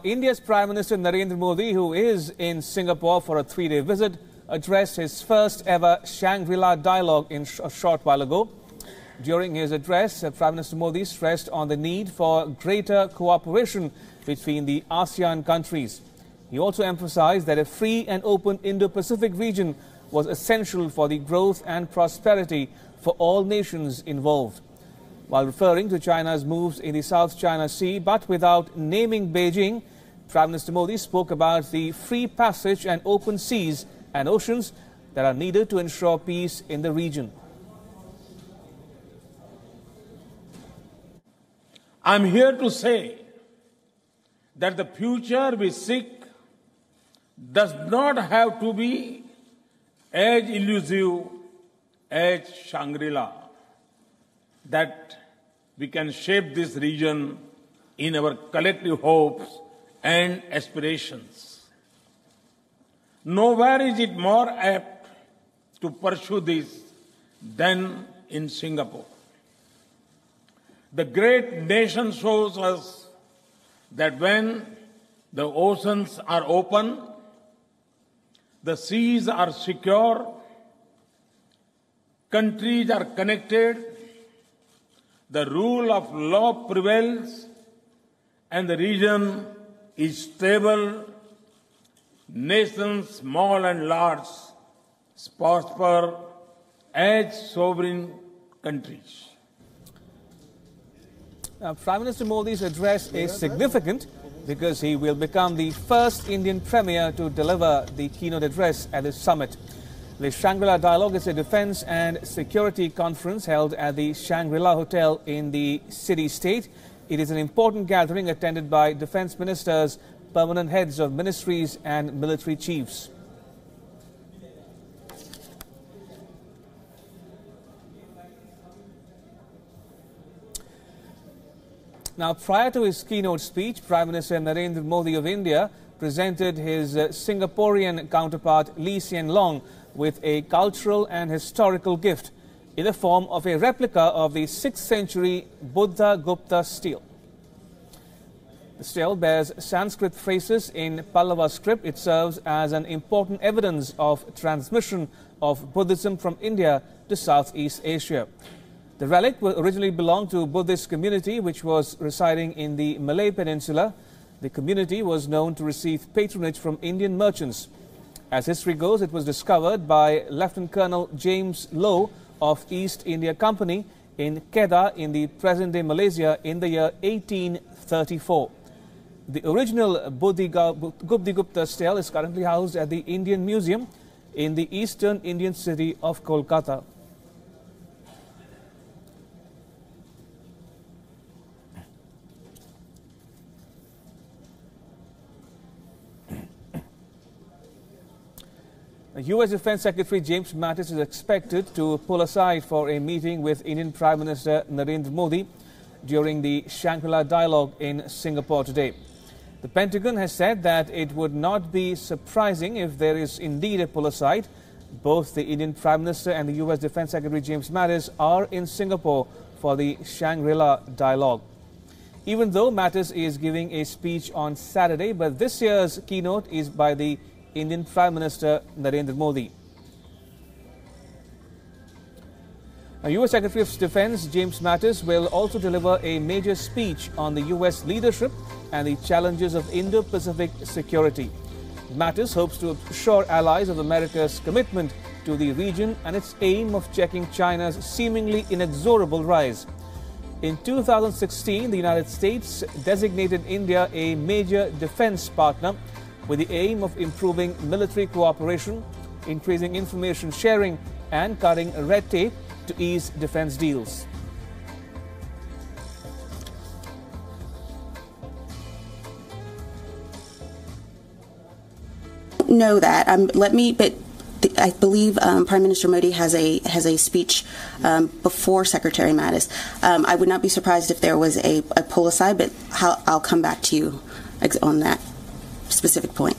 India's Prime Minister Narendra Modi, who is in Singapore for a 3-day visit, addressed his first ever Shangri-La Dialogue a short while ago. During his address, Prime Minister Modi stressed on the need for greater cooperation between the ASEAN countries. He also emphasized that a free and open Indo-Pacific region was essential for the growth and prosperity for all nations involved. While referring to China's moves in the South China Sea, but without naming Beijing, Prime Minister Modi spoke about the free passage and open seas and oceans that are needed to ensure peace in the region. I'm here to say that the future we seek does not have to be as elusive as Shangri-La, that we can shape this region in our collective hopes and aspirations. Nowhere is it more apt to pursue this than in Singapore. The great nation shows us that when the oceans are open, the seas are secure, countries are connected, the rule of law prevails, and the region is stable, nations small and large prosper as sovereign countries. Prime Minister Modi's address is significant because he will become the first Indian Premier to deliver the keynote address at this summit. The Shangri-La Dialogue is a defense and security conference held at the Shangri-La Hotel in the city-state. It is an important gathering attended by defense ministers, permanent heads of ministries and military chiefs. Now, prior to his keynote speech, Prime Minister Narendra Modi of India presented his Singaporean counterpart Lee Hsien Loong with a cultural and historical gift in the form of a replica of the 6th century Buddha Gupta stele. The stele bears Sanskrit phrases in Pallava script. It serves as an important evidence of transmission of Buddhism from India to Southeast Asia. The relic originally belonged to a Buddhist community which was residing in the Malay Peninsula. The community was known to receive patronage from Indian merchants. As history goes, it was discovered by Lieutenant Colonel James Low of East India Company in Kedah in the present-day Malaysia in the year 1834. The original Buddha Gupta stele is currently housed at the Indian Museum in the eastern Indian city of Kolkata. U.S. Defense Secretary James Mattis is expected to pull aside for a meeting with Indian Prime Minister Narendra Modi during the Shangri-La Dialogue in Singapore today. The Pentagon has said that it would not be surprising if there is indeed a pull aside. Both the Indian Prime Minister and the U.S. Defense Secretary James Mattis are in Singapore for the Shangri-La Dialogue. Even though Mattis is giving a speech on Saturday, but this year's keynote is by the Indian Prime Minister Narendra Modi. Now, U.S. Secretary of Defense James Mattis will also deliver a major speech on the U.S. leadership and the challenges of Indo-Pacific security. Mattis hopes to assure allies of America's commitment to the region and its aim of checking China's seemingly inexorable rise. In 2016, the United States designated India a major defense partner with the aim of improving military cooperation, increasing information sharing, and cutting red tape to ease defense deals. Know that. I believe Prime Minister Modi has a speech before Secretary Mattis. I would not be surprised if there was a pull aside, but I'll come back to you on that specific point.